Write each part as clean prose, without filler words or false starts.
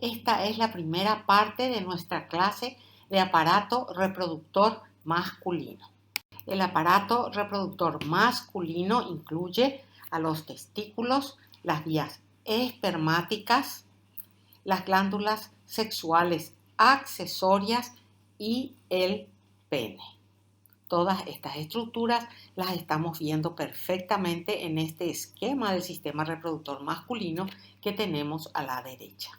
Esta es la primera parte de nuestra clase de aparato reproductor masculino. El aparato reproductor masculino incluye a los testículos, las vías espermáticas, las glándulas sexuales accesorias y el pene. Todas estas estructuras las estamos viendo perfectamente en este esquema del sistema reproductor masculino que tenemos a la derecha.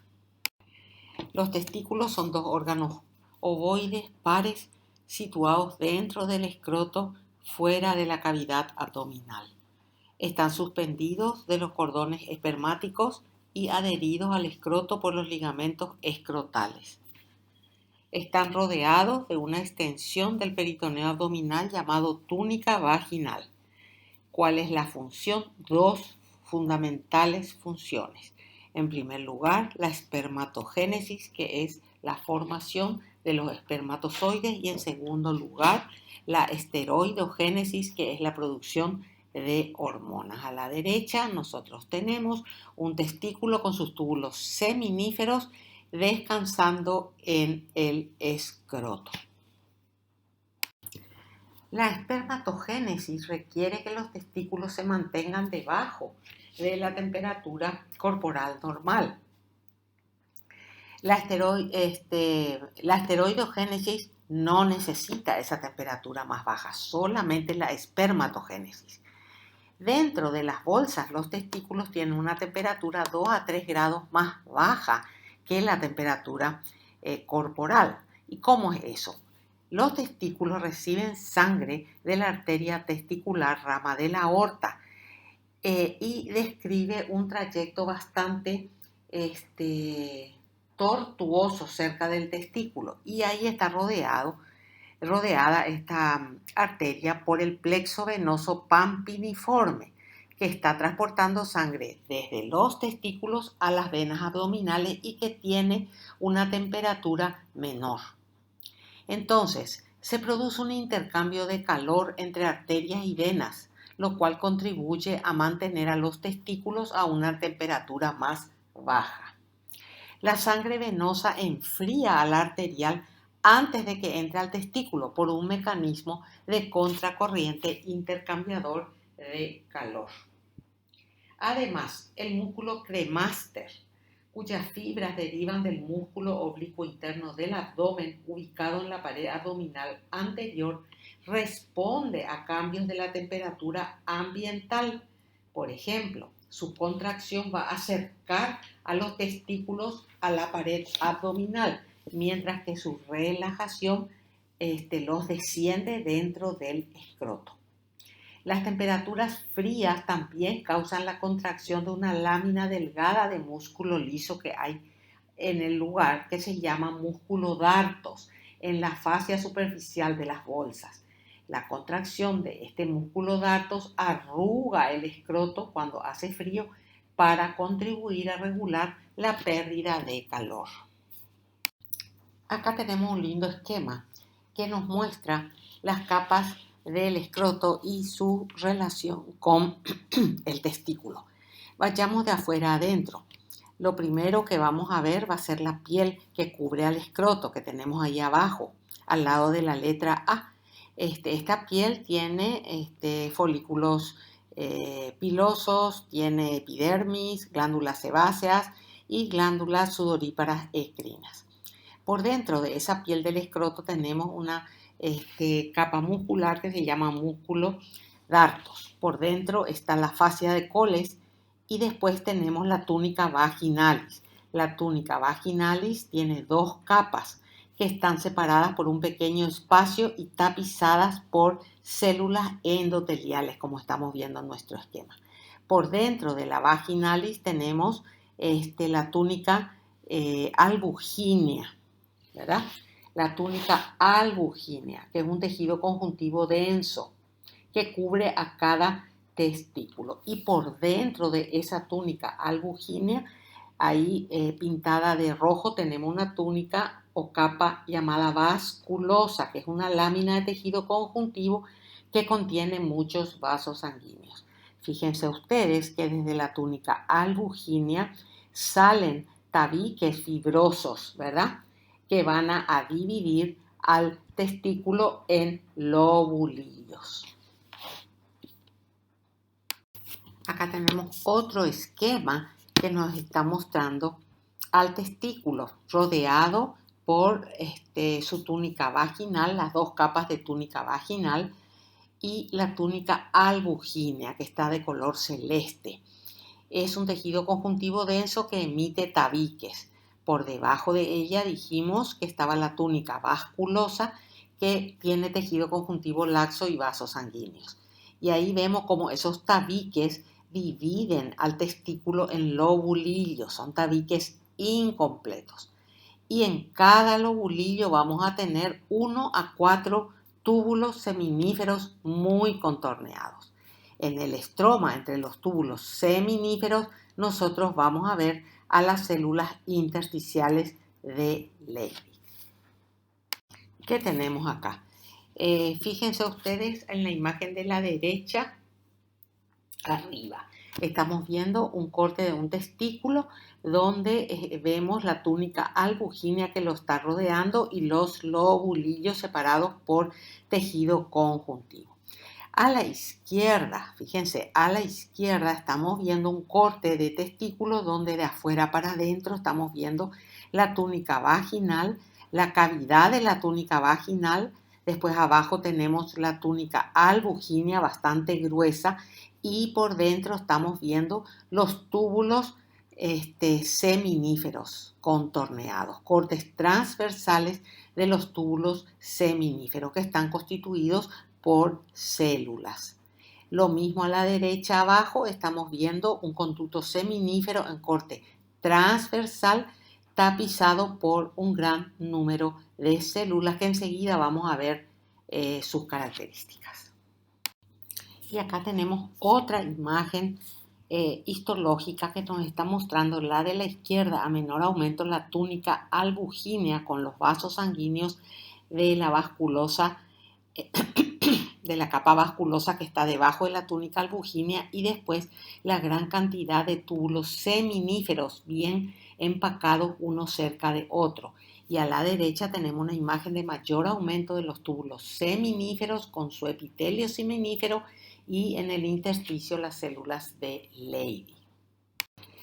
Los testículos son dos órganos ovoides pares situados dentro del escroto fuera de la cavidad abdominal. Están suspendidos de los cordones espermáticos y adheridos al escroto por los ligamentos escrotales. Están rodeados de una extensión del peritoneo abdominal llamado túnica vaginal. ¿Cuál es la función? Dos fundamentales funciones. En primer lugar, la espermatogénesis, que es la formación de los espermatozoides, y en segundo lugar, la esteroidogénesis, que es la producción de hormonas. A la derecha nosotros tenemos un testículo con sus túbulos seminíferos descansando en el escroto. La espermatogénesis requiere que los testículos se mantengan debajo de la temperatura corporal normal. La esteroidogénesis no necesita esa temperatura más baja, solamente la espermatogénesis. Dentro de las bolsas, los testículos tienen una temperatura 2 a 3 grados más baja que la temperatura corporal. ¿Y cómo es eso? Los testículos reciben sangre de la arteria testicular, rama de la aorta, y describe un trayecto bastante tortuoso cerca del testículo. Y ahí está rodeada esta arteria por el plexo venoso pampiniforme, que está transportando sangre desde los testículos a las venas abdominales y que tiene una temperatura menor. Entonces, se produce un intercambio de calor entre arterias y venas, lo cual contribuye a mantener a los testículos a una temperatura más baja. La sangre venosa enfría a la arterial antes de que entre al testículo por un mecanismo de contracorriente intercambiador de calor. Además, el músculo cremaster, cuyas fibras derivan del músculo oblicuo interno del abdomen ubicado en la pared abdominal anterior, responde a cambios de la temperatura ambiental. Por ejemplo, su contracción va a acercar a los testículos a la pared abdominal, mientras que su relajación los desciende dentro del escroto. Las temperaturas frías también causan la contracción de una lámina delgada de músculo liso que hay en el lugar, que se llama músculo dartos, en la fascia superficial de las bolsas. La contracción de este músculo dartos arruga el escroto cuando hace frío para contribuir a regular la pérdida de calor. Acá tenemos un lindo esquema que nos muestra las capas del escroto y su relación con el testículo. Vayamos de afuera a adentro. Lo primero que vamos a ver va a ser la piel que cubre al escroto, que tenemos ahí abajo, al lado de la letra A. Esta piel tiene folículos pilosos, tiene epidermis, glándulas sebáceas y glándulas sudoríparas endocrinas. Por dentro de esa piel del escroto tenemos una capa muscular que se llama músculo dartos. Por dentro está la fascia de Coles y después tenemos la túnica vaginalis. La túnica vaginalis tiene dos capas que están separadas por un pequeño espacio y tapizadas por células endoteliales, como estamos viendo en nuestro esquema. Por dentro de la vaginalis tenemos la túnica albugínea, ¿verdad? La túnica albugínea, que es un tejido conjuntivo denso que cubre a cada testículo. Y por dentro de esa túnica albugínea, ahí pintada de rojo, tenemos una túnica o capa llamada vasculosa, que es una lámina de tejido conjuntivo que contiene muchos vasos sanguíneos. Fíjense ustedes que desde la túnica albugínea salen tabiques fibrosos, ¿verdad? Que van a dividir al testículo en lobulillos. Acá tenemos otro esquema que nos está mostrando al testículo rodeado por su túnica vaginal, las dos capas de túnica vaginal y la túnica albugínea que está de color celeste. Es un tejido conjuntivo denso que emite tabiques. Por debajo de ella dijimos que estaba la túnica vasculosa que tiene tejido conjuntivo laxo y vasos sanguíneos. Y ahí vemos cómo esos tabiques dividen al testículo en lobulillos, son tabiques incompletos. Y en cada lobulillo vamos a tener 1 a 4 túbulos seminíferos muy contorneados. En el estroma, entre los túbulos seminíferos, nosotros vamos a ver a las células intersticiales de Leydig. ¿Qué tenemos acá? Fíjense ustedes en la imagen de la derecha, arriba. Estamos viendo un corte de un testículo donde vemos la túnica albugínea que lo está rodeando y los lobulillos separados por tejido conjuntivo. A la izquierda, fíjense, a la izquierda estamos viendo un corte de testículo donde de afuera para adentro estamos viendo la túnica vaginal, la cavidad de la túnica vaginal. Después abajo tenemos la túnica albugínea bastante gruesa y por dentro estamos viendo los túbulos seminíferos contorneados, cortes transversales de los túbulos seminíferos que están constituidos por células. Lo mismo a la derecha abajo estamos viendo un conducto seminífero en corte transversal tapizado por un gran número de células que enseguida vamos a ver sus características. Y acá tenemos otra imagen histológica que nos está mostrando la de la izquierda a menor aumento la túnica albugínea con los vasos sanguíneos de la vasculosa de la capa vasculosa que está debajo de la túnica albugínea y después la gran cantidad de túbulos seminíferos bien empacados uno cerca de otro. Y a la derecha tenemos una imagen de mayor aumento de los túbulos seminíferos con su epitelio seminífero y en el intersticio las células de Leydig.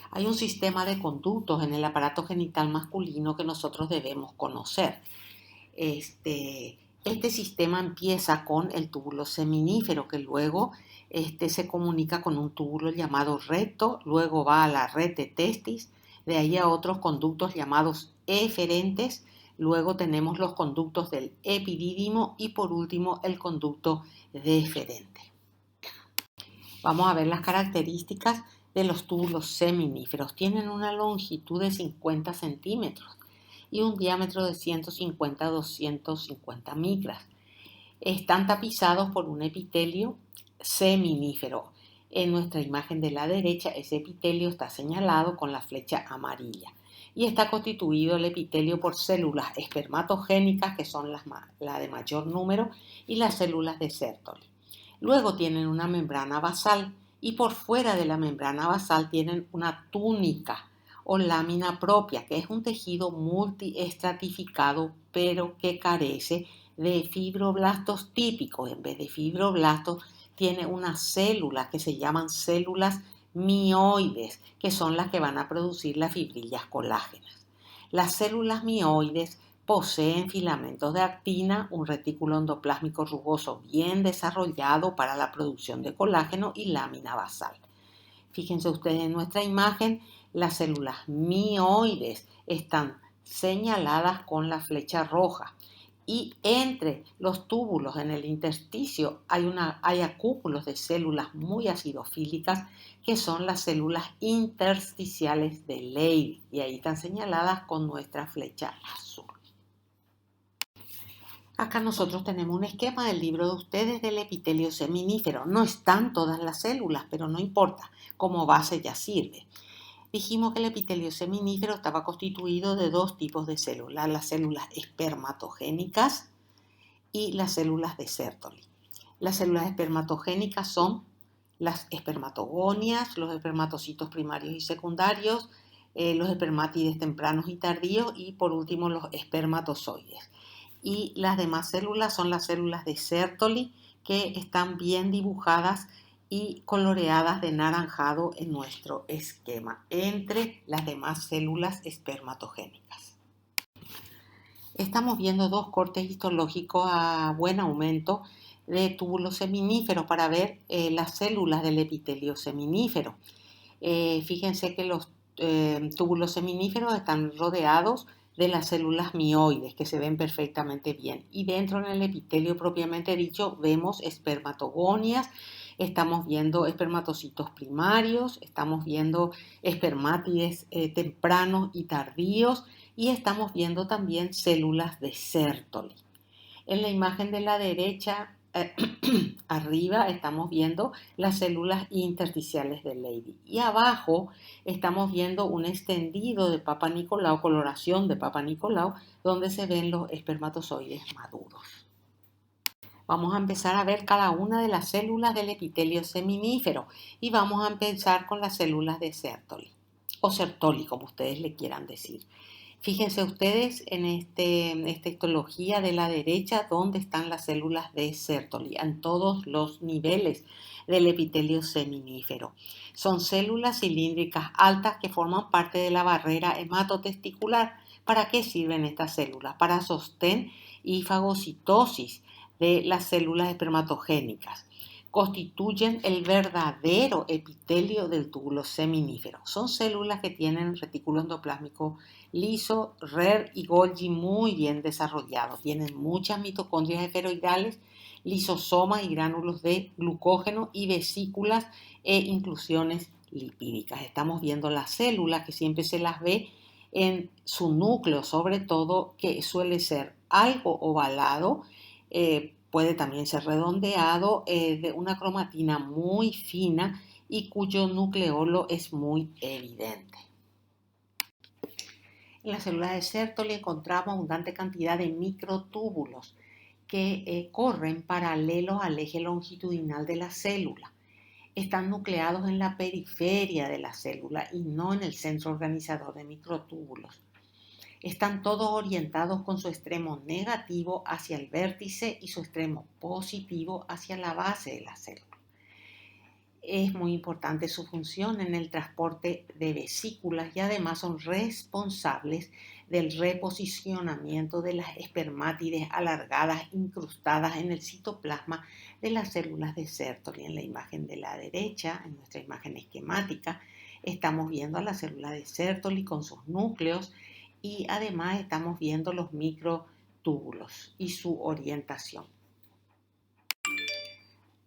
Hay un sistema de conductos en el aparato genital masculino que nosotros debemos conocer. Este sistema empieza con el túbulo seminífero que luego se comunica con un túbulo llamado recto, luego va a la red de testis, de ahí a otros conductos llamados eferentes, luego tenemos los conductos del epidídimo y por último el conducto deferente. Vamos a ver las características de los túbulos seminíferos. Tienen una longitud de 50 centímetros y un diámetro de 150 a 250 micras. Están tapizados por un epitelio seminífero. En nuestra imagen de la derecha, ese epitelio está señalado con la flecha amarilla y está constituido el epitelio por células espermatogénicas, que son la de mayor número, y las células de Sertoli. Luego tienen una membrana basal y por fuera de la membrana basal tienen una túnica o lámina propia, que es un tejido multiestratificado pero que carece de fibroblastos típicos. En vez de fibroblastos tiene unas células que se llaman células mioides, que son las que van a producir las fibrillas colágenas. Las células mioides poseen filamentos de actina, un retículo endoplásmico rugoso bien desarrollado para la producción de colágeno y lámina basal. Fíjense ustedes en nuestra imagen, las células mioides están señaladas con la flecha roja y entre los túbulos en el intersticio hay acúpulos de células muy acidofílicas que son las células intersticiales de Leydig y ahí están señaladas con nuestra flecha azul. Acá nosotros tenemos un esquema del libro de ustedes del epitelio seminífero. No están todas las células, pero no importa, como base ya sirve. Dijimos que el epitelio seminífero estaba constituido de dos tipos de células, las células espermatogénicas y las células de Sertoli. Las células espermatogénicas son las espermatogonias, los espermatocitos primarios y secundarios, los espermátides tempranos y tardíos y por último los espermatozoides. Y las demás células son las células de Sertoli, que están bien dibujadas y coloreadas de naranjado en nuestro esquema, entre las demás células espermatogénicas. Estamos viendo dos cortes histológicos a buen aumento de túbulos seminíferos para ver las células del epitelio seminífero. Fíjense que los túbulos seminíferos están rodeados de las células mioides, que se ven perfectamente bien. Y dentro en el epitelio propiamente dicho vemos espermatogonias, estamos viendo espermatocitos primarios, estamos viendo espermátides tempranos y tardíos y estamos viendo también células de Sertoli. En la imagen de la derecha, arriba estamos viendo las células intersticiales de Leydig y abajo estamos viendo un extendido de Papa Nicolau, coloración de Papa Nicolau, donde se ven los espermatozoides maduros. Vamos a empezar a ver cada una de las células del epitelio seminífero y vamos a empezar con las células de Sertoli o Sertoli, como ustedes le quieran decir. Fíjense ustedes en esta histología de la derecha donde están las células de Sertoli en todos los niveles del epitelio seminífero. Son células cilíndricas altas que forman parte de la barrera hematotesticular. ¿Para qué sirven estas células? Para sostén y fagocitosis de las células espermatogénicas. Constituyen el verdadero epitelio del túbulo seminífero. Son células que tienen retículo endoplásmico liso, RER y Golgi muy bien desarrollados. Tienen muchas mitocondrias esferoidales, lisosomas y gránulos de glucógeno y vesículas e inclusiones lipídicas. Estamos viendo las células que siempre se las ve en su núcleo, sobre todo que suele ser algo ovalado, puede también ser redondeado, de una cromatina muy fina y cuyo nucleolo es muy evidente. En las células de Sertoli encontramos abundante cantidad de microtúbulos que corren paralelos al eje longitudinal de la célula. Están nucleados en la periferia de la célula y no en el centro organizador de microtúbulos. Están todos orientados con su extremo negativo hacia el vértice y su extremo positivo hacia la base de la célula. Es muy importante su función en el transporte de vesículas y además son responsables del reposicionamiento de las espermátides alargadas incrustadas en el citoplasma de las células de Sertoli. En la imagen de la derecha, en nuestra imagen esquemática, estamos viendo a la célula de Sertoli con sus núcleos y además estamos viendo los microtúbulos y su orientación.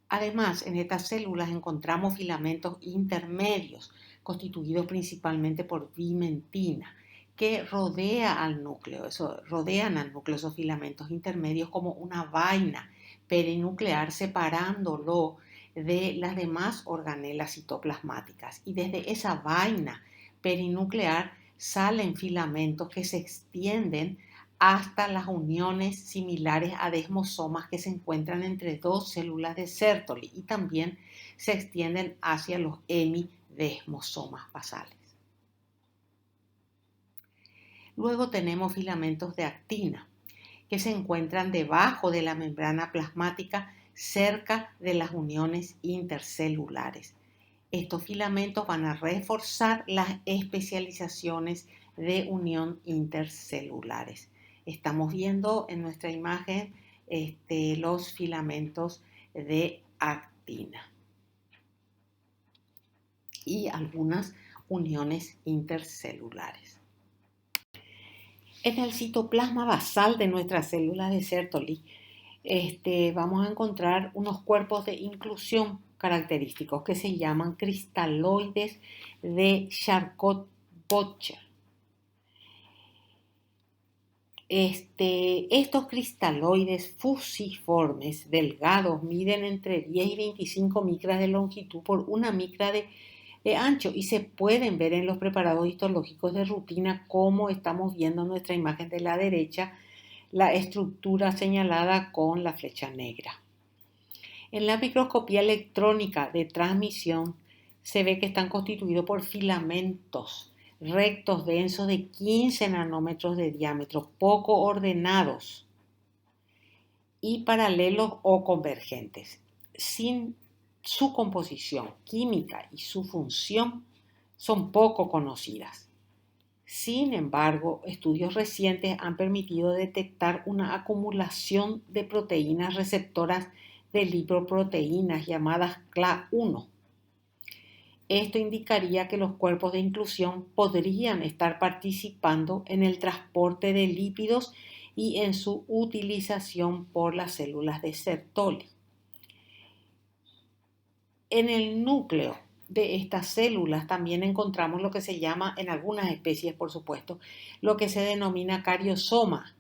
Además, en estas células encontramos filamentos intermedios, constituidos principalmente por vimentina, que rodean al núcleo esos filamentos intermedios como una vaina perinuclear, separándolo de las demás organelas citoplasmáticas. Y desde esa vaina perinuclear salen filamentos que se extienden hasta las uniones similares a desmosomas que se encuentran entre dos células de Sertoli y también se extienden hacia los hemidesmosomas basales. Luego tenemos filamentos de actina que se encuentran debajo de la membrana plasmática cerca de las uniones intercelulares. Estos filamentos van a reforzar las especializaciones de unión intercelulares. Estamos viendo en nuestra imagen los filamentos de actina y algunas uniones intercelulares. En el citoplasma basal de nuestras células de Sertoli vamos a encontrar unos cuerpos de inclusión característicos que se llaman cristaloides de Charcot-Böttcher. Estos cristaloides fusiformes delgados miden entre 10 y 25 micras de longitud por 1 micra de ancho y se pueden ver en los preparados histológicos de rutina, como estamos viendo en nuestra imagen de la derecha, la estructura señalada con la flecha negra. En la microscopía electrónica de transmisión se ve que están constituidos por filamentos rectos densos de 15 nanómetros de diámetro, poco ordenados y paralelos o convergentes. Sin su composición química y su función son poco conocidas. Sin embargo, estudios recientes han permitido detectar una acumulación de proteínas receptoras de lipoproteínas llamadas CLA1. Esto indicaría que los cuerpos de inclusión podrían estar participando en el transporte de lípidos y en su utilización por las células de Sertoli. En el núcleo de estas células también encontramos lo que se llama, en algunas especies por supuesto, lo que se denomina cariosoma,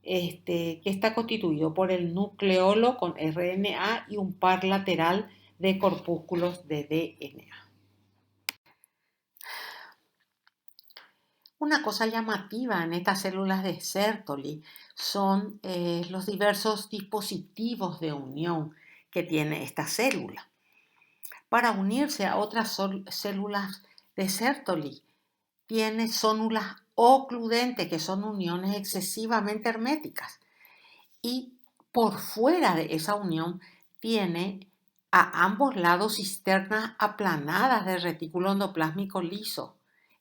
que está constituido por el nucleolo con RNA y un par lateral de corpúsculos de DNA. Una cosa llamativa en estas células de Sertoli son los diversos dispositivos de unión que tiene esta célula. Para unirse a otras células de Sertoli, tiene zónulas ocludentes, que son uniones excesivamente herméticas. Y por fuera de esa unión tiene a ambos lados cisternas aplanadas de retículo endoplásmico liso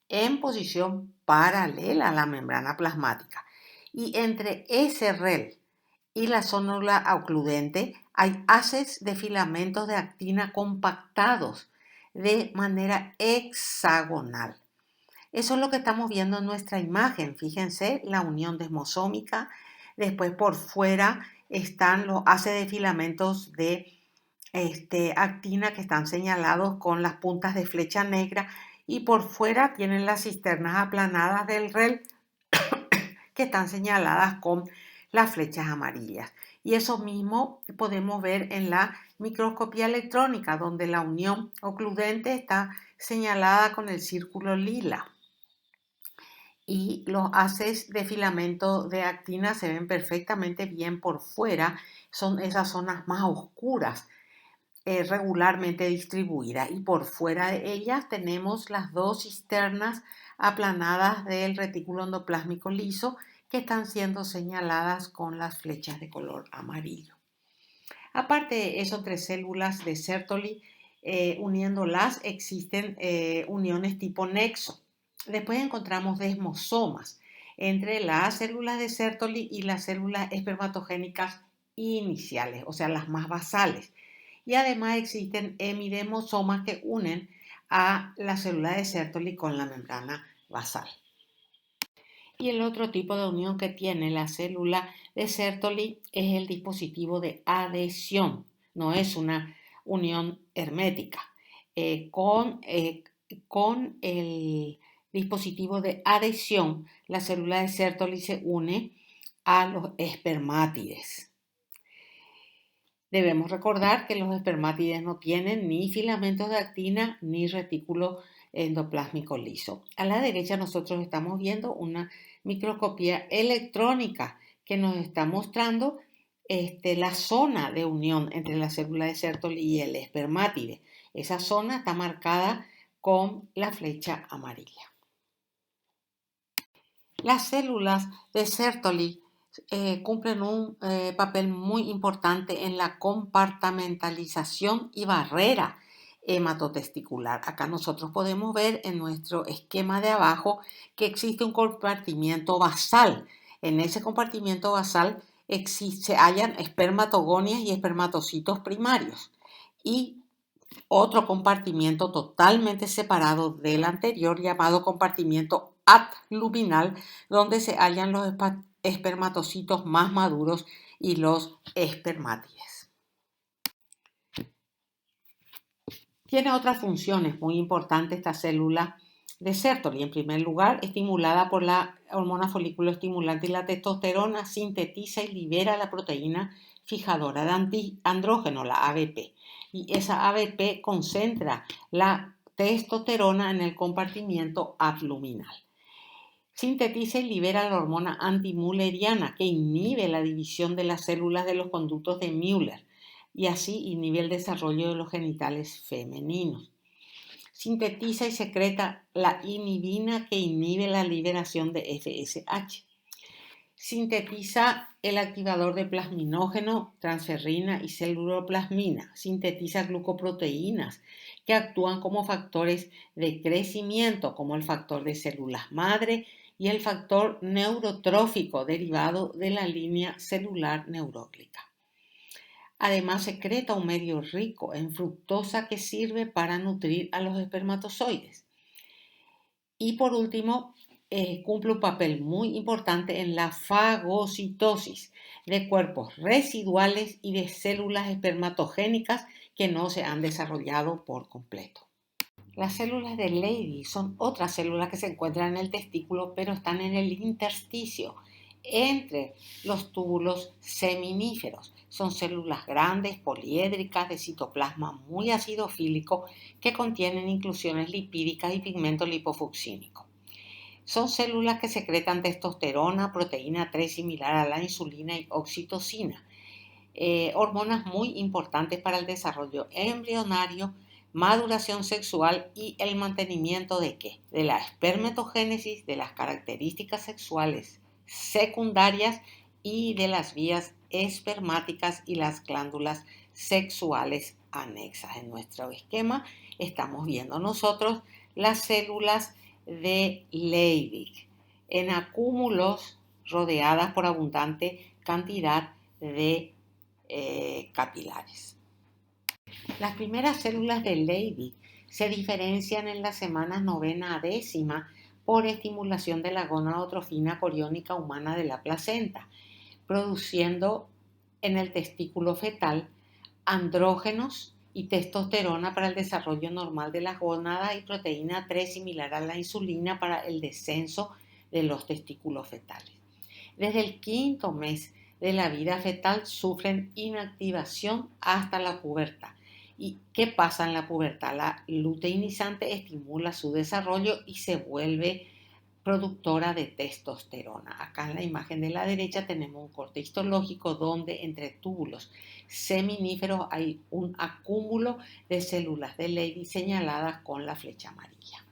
en posición paralela a la membrana plasmática. Y entre ese REL y la zónula ocludente hay haces de filamentos de actina compactados de manera hexagonal. Eso es lo que estamos viendo en nuestra imagen. Fíjense, la unión desmosómica. Después por fuera están los haces de filamentos de actina que están señalados con las puntas de flecha negra. Y por fuera tienen las cisternas aplanadas del REL que están señaladas con las flechas amarillas. Y eso mismo podemos ver en la microscopía electrónica, donde la unión ocludente está señalada con el círculo lila. Y los haces de filamento de actina se ven perfectamente bien por fuera, son esas zonas más oscuras, regularmente distribuidas, y por fuera de ellas tenemos las dos cisternas aplanadas del retículo endoplásmico liso que están siendo señaladas con las flechas de color amarillo. Aparte de eso, entre células de Sertoli, uniéndolas existen uniones tipo nexo. Después encontramos desmosomas entre las células de Sertoli y las células espermatogénicas iniciales, o sea, las más basales. Y además existen hemidemosomas que unen a la célula de Sertoli con la membrana basal. Y el otro tipo de unión que tiene la célula de Sertoli es el dispositivo de adhesión. No es una unión hermética. Con el dispositivo de adhesión, la célula de Sertoli se une a los espermátides. Debemos recordar que los espermátides no tienen ni filamentos de actina ni retículo endoplásmico liso. A la derecha nosotros estamos viendo una microscopía electrónica que nos está mostrando la zona de unión entre la célula de Sertoli y el espermátide. Esa zona está marcada con la flecha amarilla. Las células de Sertoli cumplen un papel muy importante en la compartimentalización y barrera hematotesticular. Acá nosotros podemos ver en nuestro esquema de abajo que existe un compartimiento basal. En ese compartimiento basal se hallan espermatogonias y espermatocitos primarios. Y otro compartimiento totalmente separado del anterior llamado compartimiento abluminal, donde se hallan los espermatocitos más maduros y los espermátides. Tiene otras funciones muy importantes esta célula de Sertoli. En primer lugar, estimulada por la hormona folículo estimulante y la testosterona, sintetiza y libera la proteína fijadora de andrógeno, la ABP. Y esa ABP concentra la testosterona en el compartimiento abluminal. Sintetiza y libera la hormona antimülleriana, que inhibe la división de las células de los conductos de Müller y así inhibe el desarrollo de los genitales femeninos. Sintetiza y secreta la inhibina que inhibe la liberación de FSH. Sintetiza el activador de plasminógeno, transferrina y celuroplasmina. Sintetiza glucoproteínas que actúan como factores de crecimiento, como el factor de células madre y el factor neurotrófico derivado de la línea celular neuróclica. Además, secreta un medio rico en fructosa que sirve para nutrir a los espermatozoides. Y por último, cumple un papel muy importante en la fagocitosis de cuerpos residuales y de células espermatogénicas que no se han desarrollado por completo. Las células de Leydig son otras células que se encuentran en el testículo, pero están en el intersticio entre los túbulos seminíferos. Son células grandes, poliédricas, de citoplasma muy acidofílico que contienen inclusiones lipídicas y pigmento lipofucsínico. Son células que secretan testosterona, proteína 3 similar a la insulina y oxitocina, hormonas muy importantes para el desarrollo embrionario, maduración sexual y el mantenimiento ¿de qué? De la espermatogénesis, de las características sexuales secundarias y de las vías espermáticas y las glándulas sexuales anexas. En nuestro esquema estamos viendo nosotros las células de Leydig en acúmulos rodeadas por abundante cantidad de capilares. Las primeras células de Leydig se diferencian en las semanas 9 a 10 por estimulación de la gonadotrofina coriónica humana de la placenta, produciendo en el testículo fetal andrógenos y testosterona para el desarrollo normal de las gónadas y proteína 3 similar a la insulina para el descenso de los testículos fetales. Desde el quinto mes de la vida fetal sufren inactivación hasta la pubertad. ¿Y qué pasa en la pubertad? La luteinizante estimula su desarrollo y se vuelve productora de testosterona. Acá en la imagen de la derecha tenemos un corte histológico donde entre túbulos seminíferos hay un acúmulo de células de Leydig señaladas con la flecha amarilla.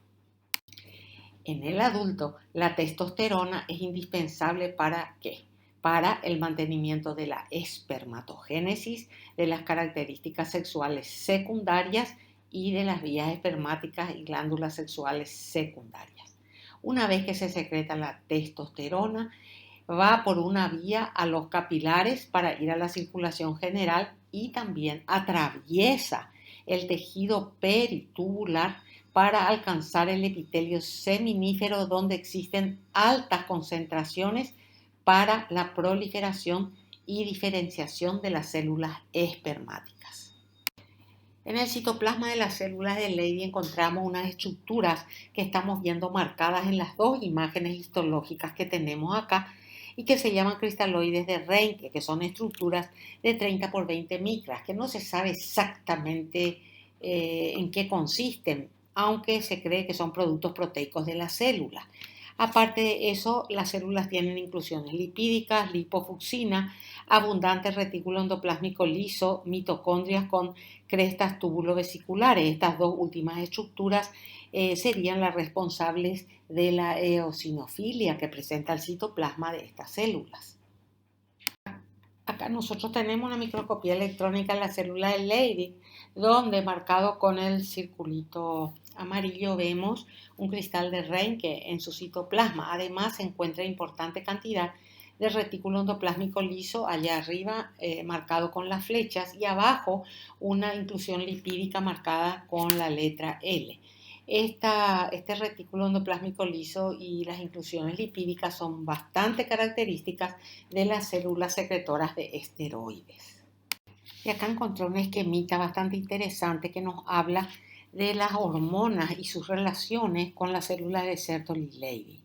En el adulto, la testosterona es indispensable ¿para qué? Para el mantenimiento de la espermatogénesis, de las características sexuales secundarias y de las vías espermáticas y glándulas sexuales secundarias. Una vez que se secreta la testosterona, va por una vía a los capilares para ir a la circulación general y también atraviesa el tejido peritubular para alcanzar el epitelio seminífero donde existen altas concentraciones para la proliferación y diferenciación de las células espermáticas. En el citoplasma de las células de Leydig encontramos unas estructuras que estamos viendo marcadas en las dos imágenes histológicas que tenemos acá y que se llaman cristaloides de Reinke, que son estructuras de 30 por 20 micras, que no se sabe exactamente en qué consisten, aunque se cree que son productos proteicos de la célula. Aparte de eso, las células tienen inclusiones lipídicas, lipofucsina, abundante retículo endoplásmico liso, mitocondrias con crestas túbulo-vesiculares. Estas dos últimas estructuras serían las responsables de la eosinofilia que presenta el citoplasma de estas células. Acá nosotros tenemos una microscopía electrónica en la célula de Leydig, donde marcado con el circulito amarillo vemos un cristal de Reinke en su citoplasma. Además se encuentra importante cantidad de retículo endoplásmico liso allá arriba marcado con las flechas y abajo una inclusión lipídica marcada con la letra L. Este retículo endoplásmico liso y las inclusiones lipídicas son bastante características de las células secretoras de esteroides. Y acá encontré un esquemita bastante interesante que nos habla de las hormonas y sus relaciones con las células de Sertoli y Leydig.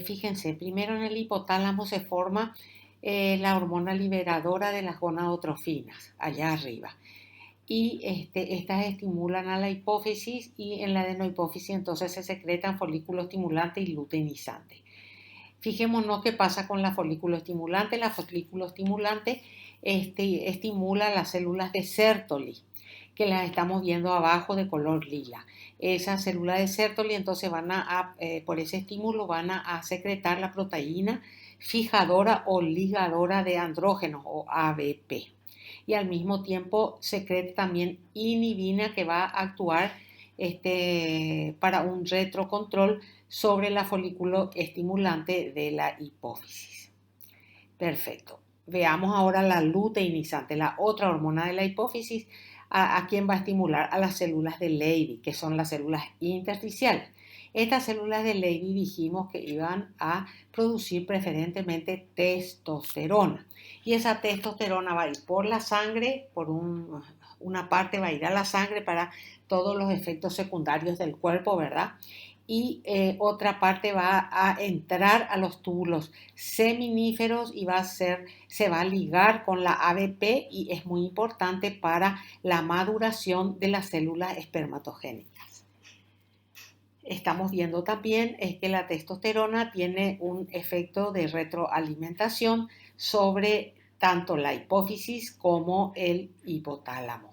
Fíjense, primero en el hipotálamo se forma la hormona liberadora de las gonadotrofinas, allá arriba. Y estas estimulan a la hipófisis y en la adenohipófisis entonces se secretan folículo estimulante y luteinizante. Fijémonos qué pasa con la folículo estimulante. La folículo estimulante estimula las células de Sertoli, que las estamos viendo abajo de color lila. Esas células de Sertoli entonces por ese estímulo van a secretar la proteína fijadora o ligadora de andrógenos o ABP. Y al mismo tiempo secreta también inhibina que va a actuar para un retrocontrol sobre la folículo estimulante de la hipófisis. Perfecto. Veamos ahora la luteinizante, la otra hormona de la hipófisis, a quién va a estimular a las células de Leydig, que son las células intersticiales. Estas células de Leydig dijimos que iban a producir preferentemente testosterona. Y esa testosterona va a ir por la sangre, una parte va a ir a la sangre para todos los efectos secundarios del cuerpo, ¿verdad? Y otra parte va a entrar a los túbulos seminíferos y se va a ligar con la ABP y es muy importante para la maduración de las células espermatogénicas. Estamos viendo también que la testosterona tiene un efecto de retroalimentación sobre tanto la hipófisis como el hipotálamo.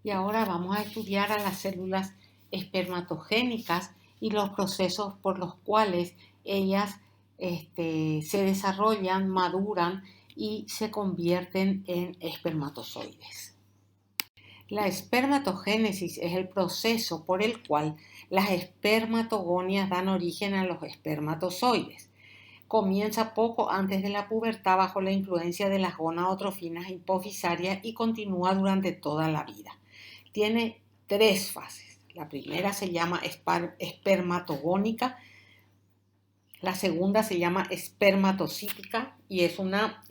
Y ahora vamos a estudiar a las células espermatogénicas y los procesos por los cuales ellas se desarrollan, maduran y se convierten en espermatozoides. La espermatogénesis es el proceso por el cual las espermatogonias dan origen a los espermatozoides. Comienza poco antes de la pubertad bajo la influencia de las gonadotrofinas hipofisarias y continúa durante toda la vida. Tiene 3 fases. La primera se llama espermatogónica, la segunda se llama espermatocítica y es una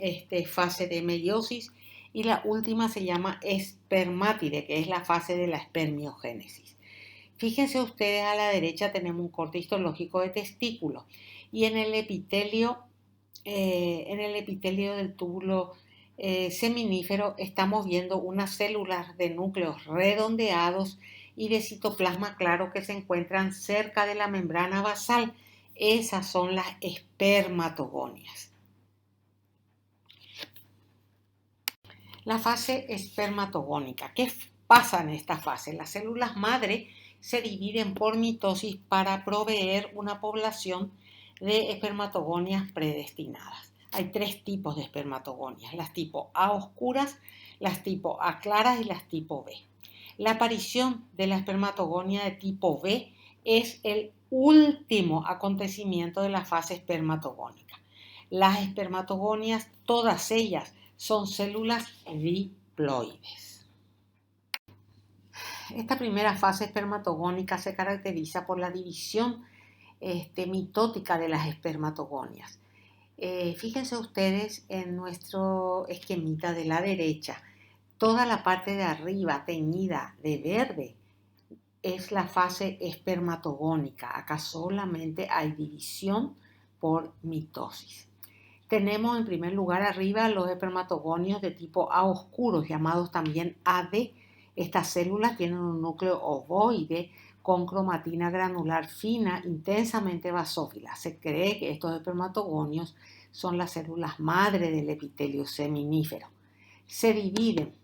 fase de meiosis, y la última se llama espermátide, que es la fase de la espermiogénesis. Fíjense ustedes, a la derecha tenemos un corte histológico de testículo y en el epitelio del túbulo seminífero estamos viendo unas células de núcleos redondeados y de citoplasma claro que se encuentran cerca de la membrana basal. Esas son las espermatogonias. La fase espermatogónica. ¿Qué pasa en esta fase? Las células madre se dividen por mitosis para proveer una población de espermatogonias predestinadas. Hay 3 tipos de espermatogonias, las tipo A oscuras, las tipo A claras y las tipo B. La aparición de la espermatogonia de tipo B es el último acontecimiento de la fase espermatogónica. Las espermatogonias, todas ellas, son células diploides. Esta primera fase espermatogónica se caracteriza por la división mitótica de las espermatogonias. Fíjense ustedes en nuestro esquemita de la derecha, toda la parte de arriba teñida de verde es la fase espermatogónica. Acá solamente hay división por mitosis. Tenemos en primer lugar arriba los espermatogonios de tipo A oscuros, llamados también AD. Estas células tienen un núcleo ovoide con cromatina granular fina, intensamente basófila. Se cree que estos espermatogonios son las células madre del epitelio seminífero. Se dividen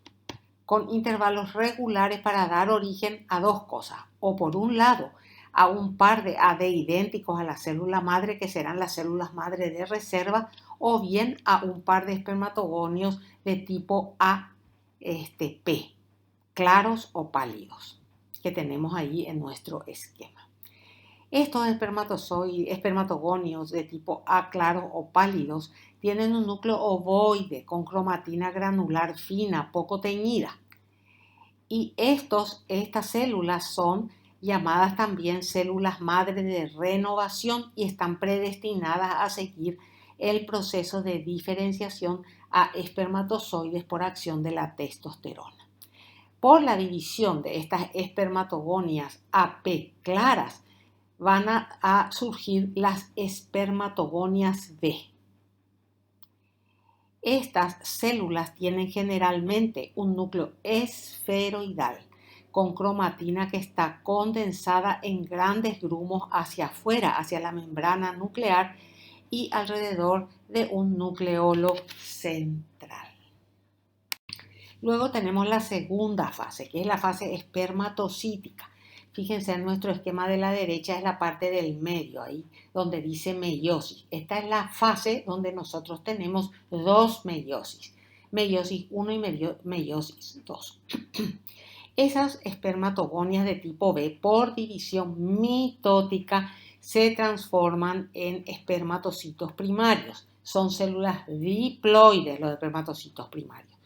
con intervalos regulares para dar origen a 2 cosas. O por un lado, a un par de AD idénticos a la célula madre, que serán las células madre de reserva, o bien a un par de espermatogonios de tipo AP, claros o pálidos, que tenemos ahí en nuestro esquema. Estos espermatogonios de tipo A claros o pálidos tienen un núcleo ovoide con cromatina granular fina, poco teñida. Y estas células son llamadas también células madre de renovación y están predestinadas a seguir el proceso de diferenciación a espermatozoides por acción de la testosterona. Por la división de estas espermatogonias AP claras van a surgir las espermatogonias B. Estas células tienen generalmente un núcleo esferoidal con cromatina que está condensada en grandes grumos hacia afuera, hacia la membrana nuclear y alrededor de un nucleolo central. Luego tenemos la segunda fase, que es la fase espermatocítica. Fíjense, en nuestro esquema de la derecha es la parte del medio, ahí donde dice meiosis. Esta es la fase donde nosotros tenemos dos meiosis, meiosis 1 y meiosis 2. Esas espermatogonias de tipo B, por división mitótica, se transforman en espermatocitos primarios. Son células diploides los espermatocitos primarios.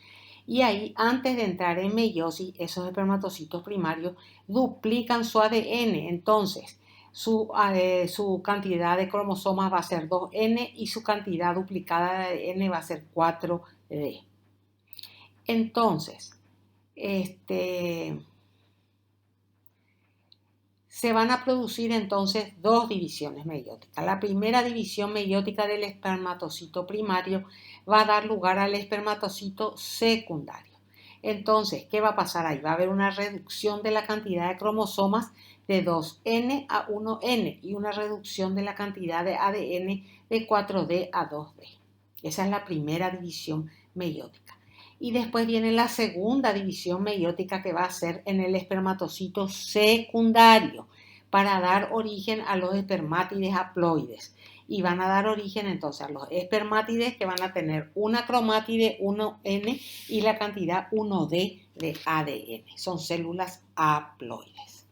Y ahí, antes de entrar en meiosis, esos espermatocitos primarios duplican su ADN. Entonces, su cantidad de cromosomas va a ser 2N y su cantidad duplicada de ADN va a ser 4D. Entonces, se van a producir entonces dos divisiones meióticas. La primera división meiótica del espermatocito primario va a dar lugar al espermatocito secundario. Entonces, ¿qué va a pasar ahí? Va a haber una reducción de la cantidad de cromosomas de 2N a 1N y una reducción de la cantidad de ADN de 4D a 2D. Esa es la primera división meiótica. Y después viene la segunda división meiótica que va a ser en el espermatocito secundario para dar origen a los espermátides haploides. Y van a dar origen entonces a los espermátides que van a tener una cromátide 1N y la cantidad 1D de ADN. Son células haploides.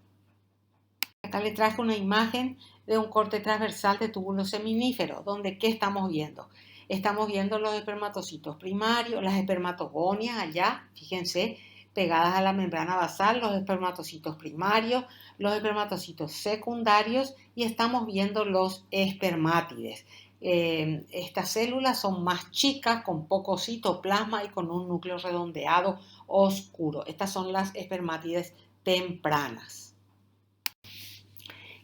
Acá les traje una imagen de un corte transversal de túbulo seminífero, donde ¿qué estamos viendo? Estamos viendo los espermatocitos primarios, las espermatogonias allá, fíjense, pegadas a la membrana basal, los espermatocitos primarios, los espermatocitos secundarios y estamos viendo los espermátides. Estas células son más chicas, con poco citoplasma y con un núcleo redondeado oscuro. Estas son las espermátides tempranas.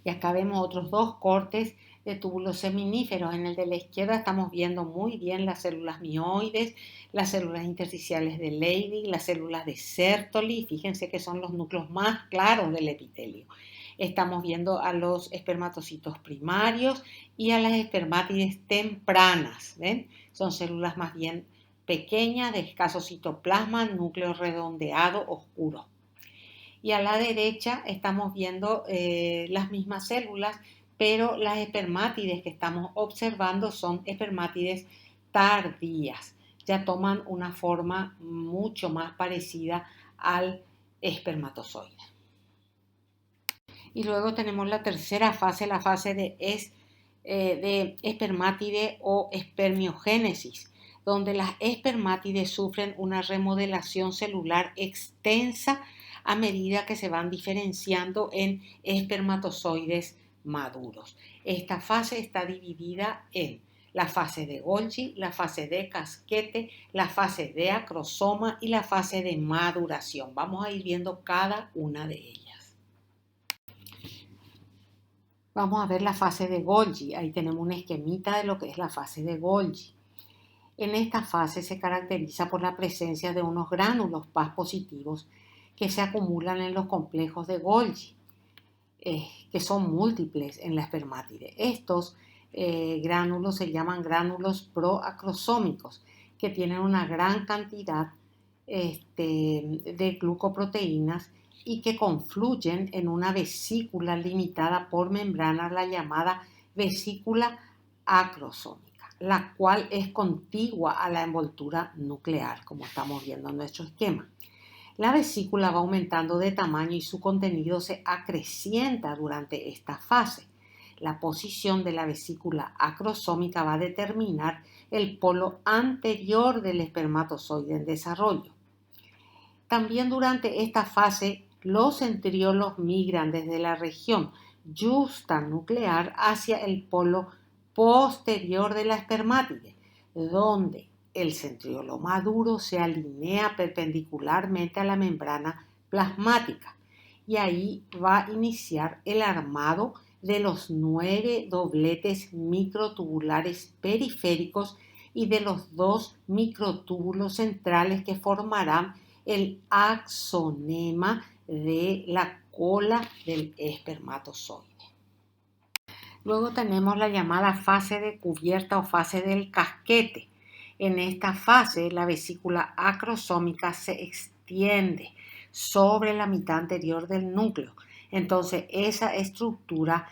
Y acá vemos otros dos cortes de túbulos seminíferos. En el de la izquierda estamos viendo muy bien las células mioides, las células intersticiales de Leydig, las células de Sertoli. Fíjense que son los núcleos más claros del epitelio. Estamos viendo a los espermatocitos primarios y a las espermátides tempranas. ¿Ven? Son células más bien pequeñas, de escaso citoplasma, núcleo redondeado oscuro. Y a la derecha estamos viendo las mismas células, pero las espermátides que estamos observando son espermátides tardías. Ya toman una forma mucho más parecida al espermatozoide. Y luego tenemos la tercera fase, la fase de espermátide o espermiogénesis, donde las espermátides sufren una remodelación celular extensa a medida que se van diferenciando en espermatozoides maduros. Esta fase está dividida en la fase de Golgi, la fase de casquete, la fase de acrosoma y la fase de maduración. Vamos a ir viendo cada una de ellas. Vamos a ver la fase de Golgi. Ahí tenemos un esquemita de lo que es la fase de Golgi. En esta fase se caracteriza por la presencia de unos gránulos Paz positivos que se acumulan en los complejos de Golgi, que son múltiples en la espermátide. Estos gránulos se llaman gránulos proacrosómicos, que tienen una gran cantidad de glucoproteínas y que confluyen en una vesícula limitada por membrana, la llamada vesícula acrosómica, la cual es contigua a la envoltura nuclear, como estamos viendo en nuestro esquema. La vesícula va aumentando de tamaño y su contenido se acrecienta durante esta fase. La posición de la vesícula acrosómica va a determinar el polo anterior del espermatozoide en desarrollo. También durante esta fase, los centriolos migran desde la región justanuclear hacia el polo posterior de la espermátide, donde el centriolo maduro se alinea perpendicularmente a la membrana plasmática y ahí va a iniciar el armado de los 9 dobletes microtubulares periféricos y de los 2 microtúbulos centrales que formarán el axonema de la cola del espermatozoide. Luego tenemos la llamada fase de cubierta o fase del casquete. En esta fase, la vesícula acrosómica se extiende sobre la mitad anterior del núcleo. Entonces, esa estructura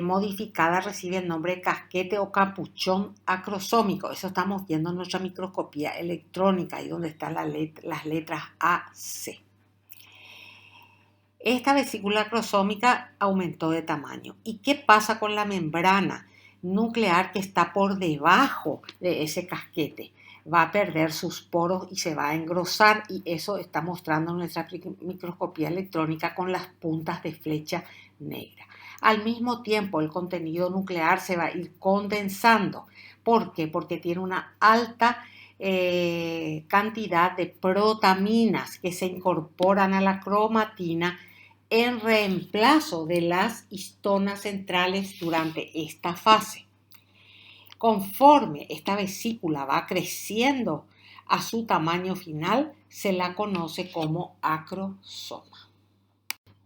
modificada recibe el nombre de casquete o capuchón acrosómico. Eso estamos viendo en nuestra microscopía electrónica, ahí donde están las letras A, C. Esta vesícula acrosómica aumentó de tamaño. ¿Y qué pasa con la membrana nuclear que está por debajo de ese casquete? Va a perder sus poros y se va a engrosar, y eso está mostrando nuestra microscopía electrónica con las puntas de flecha negra. Al mismo tiempo, el contenido nuclear se va a ir condensando. ¿Por qué? Porque tiene una alta cantidad de protaminas que se incorporan a la cromatina en reemplazo de las histonas centrales durante esta fase. Conforme esta vesícula va creciendo a su tamaño final, se la conoce como acrosoma.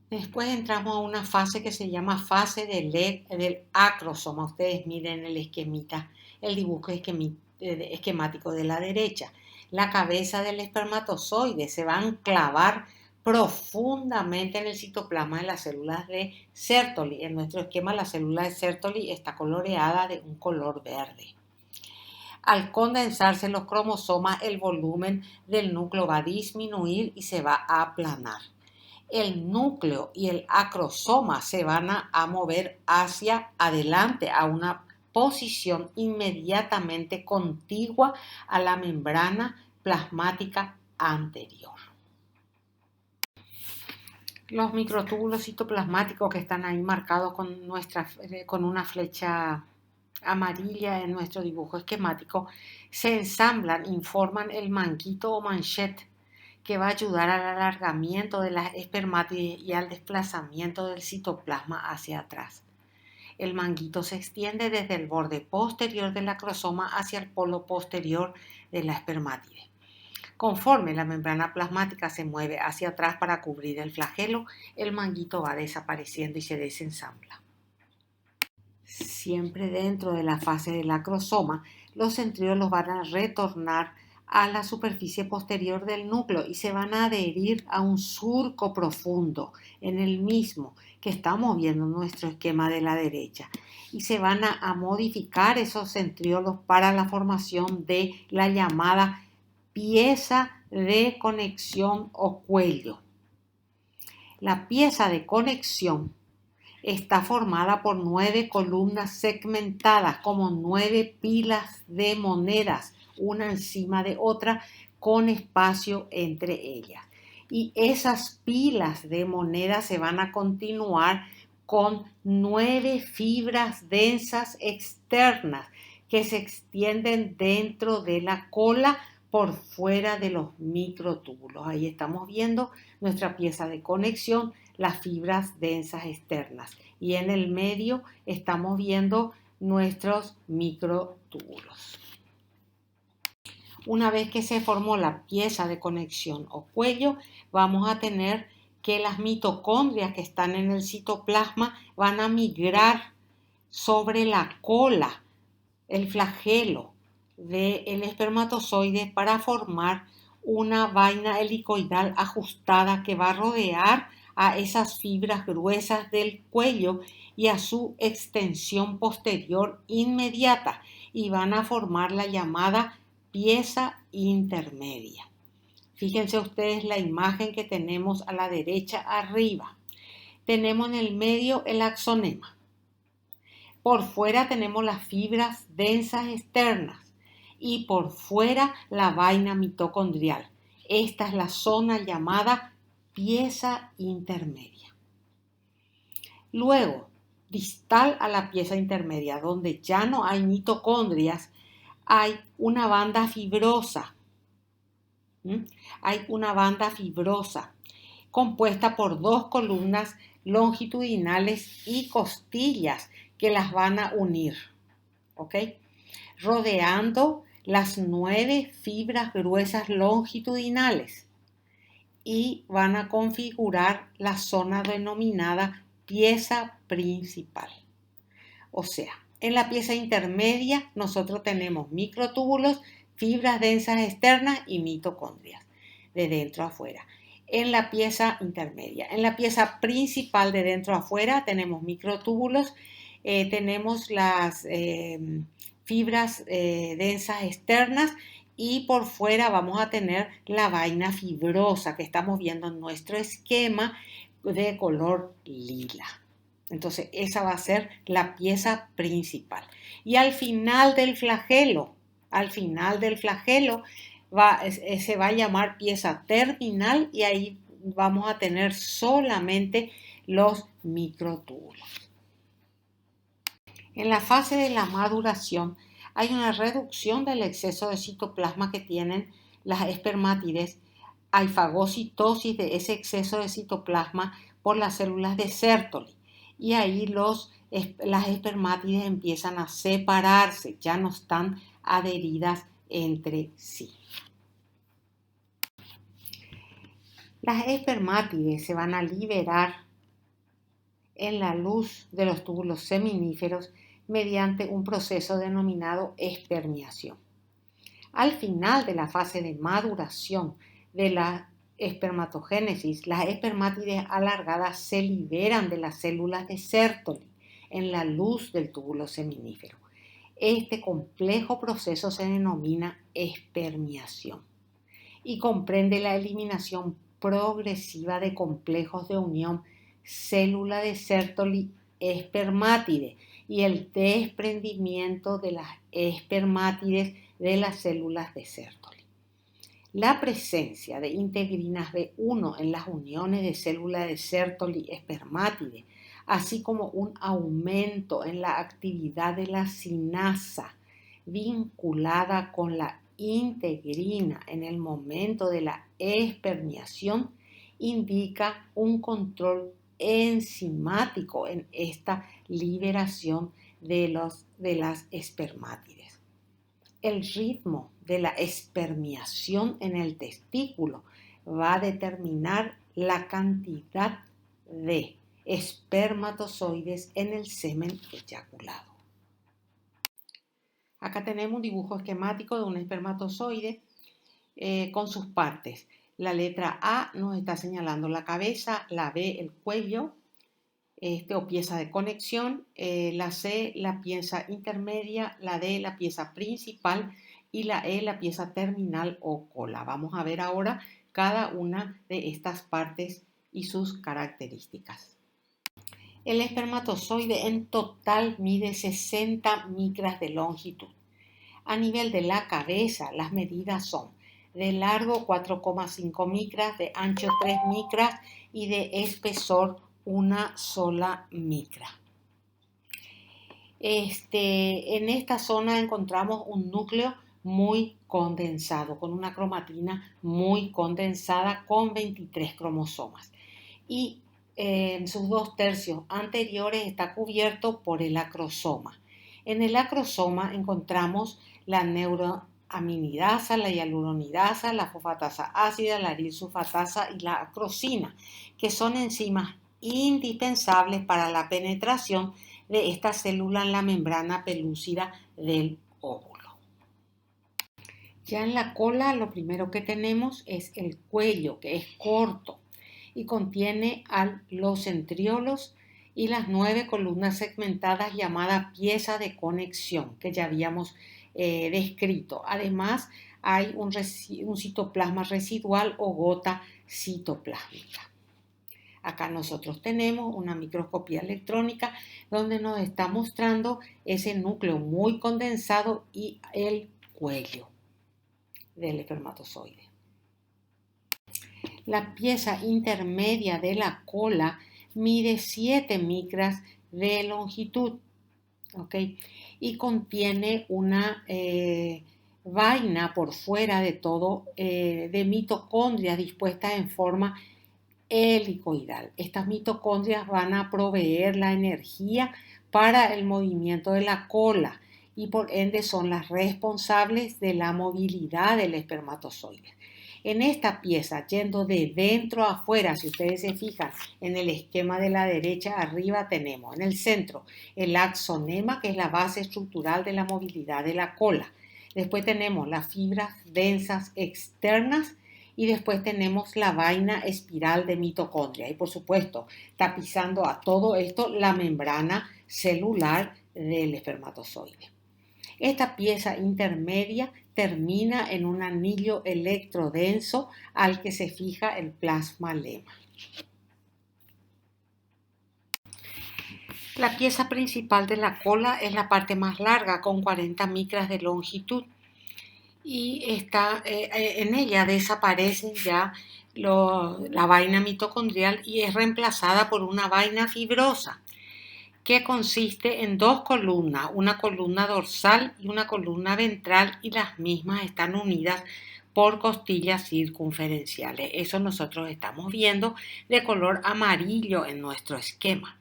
Después entramos a una fase que se llama fase del acrosoma. Ustedes miren el esquemita, el dibujo esquemático de la derecha. La cabeza del espermatozoide se va a enclavar profundamente en el citoplasma de las células de Sertoli. En nuestro esquema, la célula de Sertoli está coloreada de un color verde. Al condensarse los cromosomas, el volumen del núcleo va a disminuir y se va a aplanar. El núcleo y el acrosoma se van a mover hacia adelante a una posición inmediatamente contigua a la membrana plasmática anterior. Los microtúbulos citoplasmáticos que están ahí marcados con una flecha amarilla en nuestro dibujo esquemático se ensamblan y forman el manguito o manchette, que va a ayudar al alargamiento de las espermátides y al desplazamiento del citoplasma hacia atrás. El manguito se extiende desde el borde posterior del acrosoma hacia el polo posterior de la espermátide. Conforme la membrana plasmática se mueve hacia atrás para cubrir el flagelo, el manguito va desapareciendo y se desensambla. Siempre dentro de la fase del acrosoma, los centriolos van a retornar a la superficie posterior del núcleo y se van a adherir a un surco profundo en el mismo que estamos viendo en nuestro esquema de la derecha, y se van a modificar esos centriolos para la formación de la llamada pieza de conexión o cuello. La pieza de conexión está formada por 9 columnas segmentadas como 9 pilas de monedas, una encima de otra, con espacio entre ellas. Y esas pilas de monedas se van a continuar con 9 fibras densas externas que se extienden dentro de la cola por fuera de los microtúbulos. Ahí estamos viendo nuestra pieza de conexión, las fibras densas externas, y en el medio estamos viendo nuestros microtúbulos. Una vez que se formó la pieza de conexión o cuello, vamos a tener que las mitocondrias que están en el citoplasma van a migrar sobre la cola, el flagelo del espermatozoide, para formar una vaina helicoidal ajustada que va a rodear a esas fibras gruesas del cuello y a su extensión posterior inmediata, y van a formar la llamada pieza intermedia. Fíjense ustedes la imagen que tenemos a la derecha arriba. Tenemos en el medio el axonema. Por fuera tenemos las fibras densas externas y por fuera la vaina mitocondrial. Esta es la zona llamada pieza intermedia. Luego, distal a la pieza intermedia, donde ya no hay mitocondrias, hay una banda fibrosa. Hay una banda fibrosa compuesta por 2 columnas longitudinales y costillas que las van a unir, ¿ok? Rodeando las 9 fibras gruesas longitudinales, y van a configurar la zona denominada pieza principal. O sea, en la pieza intermedia nosotros tenemos microtúbulos fibras densas externas y mitocondrias, de dentro a afuera. En la pieza intermedia. En la pieza principal de dentro a afuera tenemos microtúbulos, tenemos las fibras densas externas y por fuera vamos a tener la vaina fibrosa que estamos viendo en nuestro esquema de color lila. Entonces esa va a ser la pieza principal. Y al final del flagelo se va a llamar pieza terminal y ahí vamos a tener solamente los microtúbulos. En la fase de la maduración hay una reducción del exceso de citoplasma que tienen las espermátides. Hay fagocitosis de ese exceso de citoplasma por las células de Sertoli y ahí las espermátides empiezan a separarse, ya no están adheridas entre sí. Las espermátides se van a liberar en la luz de los túbulos seminíferos mediante un proceso denominado espermiación. Al final de la fase de maduración de la espermatogénesis, las espermátides alargadas se liberan de las células de Sertoli en la luz del túbulo seminífero. Este complejo proceso se denomina espermiación y comprende la eliminación progresiva de complejos de unión célula de Sertoli espermátide y el desprendimiento de las espermátides de las células de Sertoli. La presencia de integrinas B1 en las uniones de células de Sertoli espermátide, así como un aumento en la actividad de la sinasa vinculada con la integrina en el momento de la espermiación, indica un control enzimático en esta liberación de las espermátides. El ritmo de la espermiación en el testículo va a determinar la cantidad de espermatozoides en el semen eyaculado. Acá tenemos un dibujo esquemático de un espermatozoide con sus partes. La letra A nos está señalando la cabeza, la B el cuello o pieza de conexión, la C la pieza intermedia, la D la pieza principal y la E la pieza terminal o cola. Vamos a ver ahora cada una de estas partes y sus características. El espermatozoide en total mide 60 micras de longitud. A nivel de la cabeza, las medidas son de largo 4,5 micras, de ancho 3 micras y de espesor una sola micra. En esta zona encontramos un núcleo muy condensado, con una cromatina muy condensada con 23 cromosomas. Y en sus 2/3 anteriores está cubierto por el acrosoma. En el acrosoma encontramos la neuroaminidasa, la hialuronidasa, la fosfatasa ácida, la arilsulfatasa y la acrosina, que son enzimas indispensables para la penetración de esta célula en la membrana pelúcida del óvulo. Ya en la cola lo primero que tenemos es el cuello, que es corto y contiene los centriolos y las 9 columnas segmentadas llamadas pieza de conexión que ya habíamos descrito. Además hay un citoplasma residual o gota citoplásmica. Acá nosotros tenemos una microscopía electrónica donde nos está mostrando ese núcleo muy condensado y el cuello del espermatozoide. La pieza intermedia de la cola mide 7 micras de longitud, ¿okay? Y contiene una vaina por fuera de todo de mitocondrias dispuestas en forma helicoidal. Estas mitocondrias van a proveer la energía para el movimiento de la cola y por ende son las responsables de la movilidad del espermatozoide. En esta pieza, yendo de dentro a afuera, si ustedes se fijan en el esquema de la derecha, arriba tenemos en el centro el axonema, que es la base estructural de la movilidad de la cola. Después tenemos las fibras densas externas y después tenemos la vaina espiral de mitocondria. Y por supuesto, tapizando a todo esto la membrana celular del espermatozoide. Esta pieza intermedia termina en un anillo electrodenso al que se fija el plasmalema. La pieza principal de la cola es la parte más larga, con 40 micras de longitud. Y en ella desaparecen ya la vaina mitocondrial y es reemplazada por una vaina fibrosa que consiste en dos columnas, una columna dorsal y una columna ventral, y las mismas están unidas por costillas circunferenciales. Eso nosotros estamos viendo de color amarillo en nuestro esquema.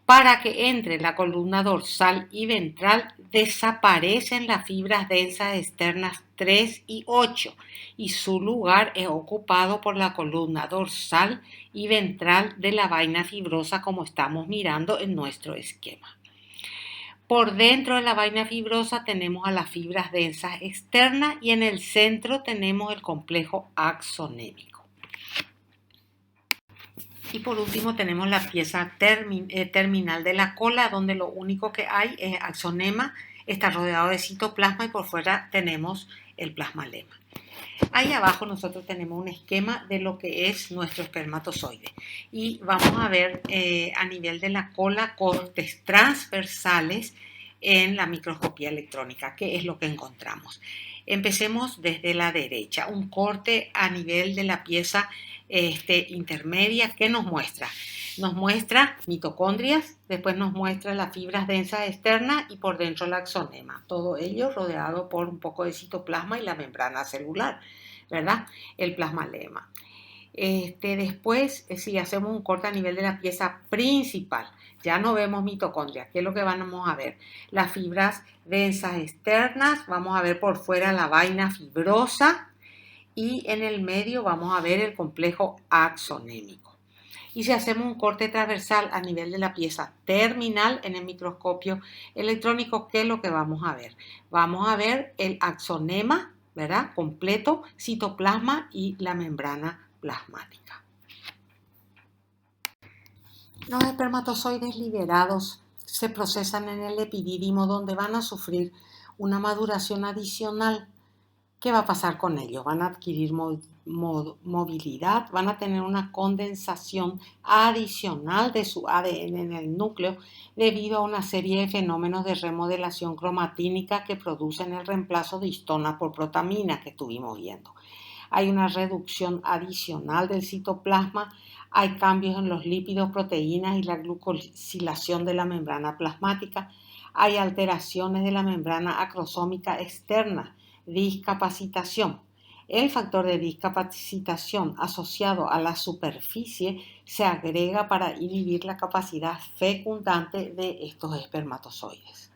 Para que entre la columna dorsal y ventral desaparecen las fibras densas externas 3 y 8 y su lugar es ocupado por la columna dorsal y ventral de la vaina fibrosa, como estamos mirando en nuestro esquema. Por dentro de la vaina fibrosa tenemos a las fibras densas externas y en el centro tenemos el complejo axonémico. Y por último tenemos la pieza terminal de la cola, donde lo único que hay es axonema, está rodeado de citoplasma y por fuera tenemos el plasmalema. Ahí abajo nosotros tenemos un esquema de lo que es nuestro espermatozoide y vamos a ver a nivel de la cola cortes transversales en la microscopía electrónica, que es lo que encontramos. Empecemos desde la derecha, un corte a nivel de la pieza intermedia. ¿Qué nos muestra? Nos muestra mitocondrias, después nos muestra las fibras densas externas y por dentro el axonema. Todo ello rodeado por un poco de citoplasma y la membrana celular, ¿verdad? El plasmalema. Después, si hacemos un corte a nivel de la pieza principal, ya no vemos mitocondrias. ¿Qué es lo que vamos a ver? Las fibras densas externas, vamos a ver por fuera la vaina fibrosa y en el medio vamos a ver el complejo axonémico. Y si hacemos un corte transversal a nivel de la pieza terminal en el microscopio electrónico, ¿qué es lo que vamos a ver? Vamos a ver el axonema, ¿verdad? Completo, citoplasma y la membrana plasmática. Los espermatozoides liberados se procesan en el epidídimo, donde van a sufrir una maduración adicional. ¿Qué va a pasar con ellos? Van a adquirir movilidad, van a tener una condensación adicional de su ADN en el núcleo debido a una serie de fenómenos de remodelación cromatínica que producen el reemplazo de histona por protamina que estuvimos viendo. Hay una reducción adicional del citoplasma, hay cambios en los lípidos, proteínas y la glucosilación de la membrana plasmática, hay alteraciones de la membrana acrosómica externa, discapacitación. El factor de discapacitación asociado a la superficie se agrega para inhibir la capacidad fecundante de estos espermatozoides.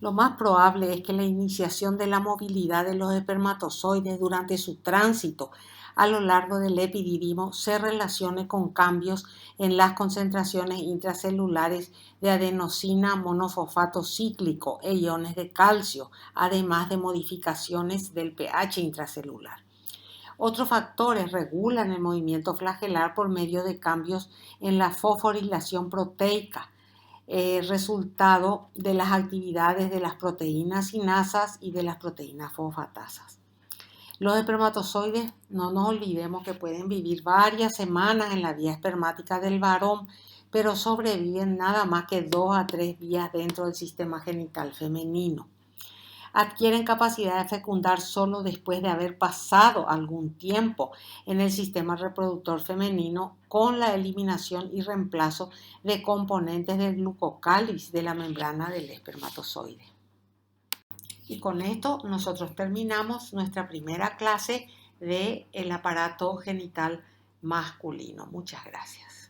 Lo más probable es que la iniciación de la movilidad de los espermatozoides durante su tránsito a lo largo del epidídimo se relacione con cambios en las concentraciones intracelulares de adenosina monofosfato cíclico e iones de calcio, además de modificaciones del pH intracelular. Otros factores regulan el movimiento flagelar por medio de cambios en la fosforilación proteica, resultado de las actividades de las proteínas cinasas y de las proteínas fosfatasas. Los espermatozoides, no nos olvidemos que pueden vivir varias semanas en la vía espermática del varón, pero sobreviven nada más que 2 a 3 días dentro del sistema genital femenino. Adquieren capacidad de fecundar solo después de haber pasado algún tiempo en el sistema reproductor femenino con la eliminación y reemplazo de componentes del glucocáliz de la membrana del espermatozoide. Y con esto nosotros terminamos nuestra primera clase del aparato genital masculino. Muchas gracias.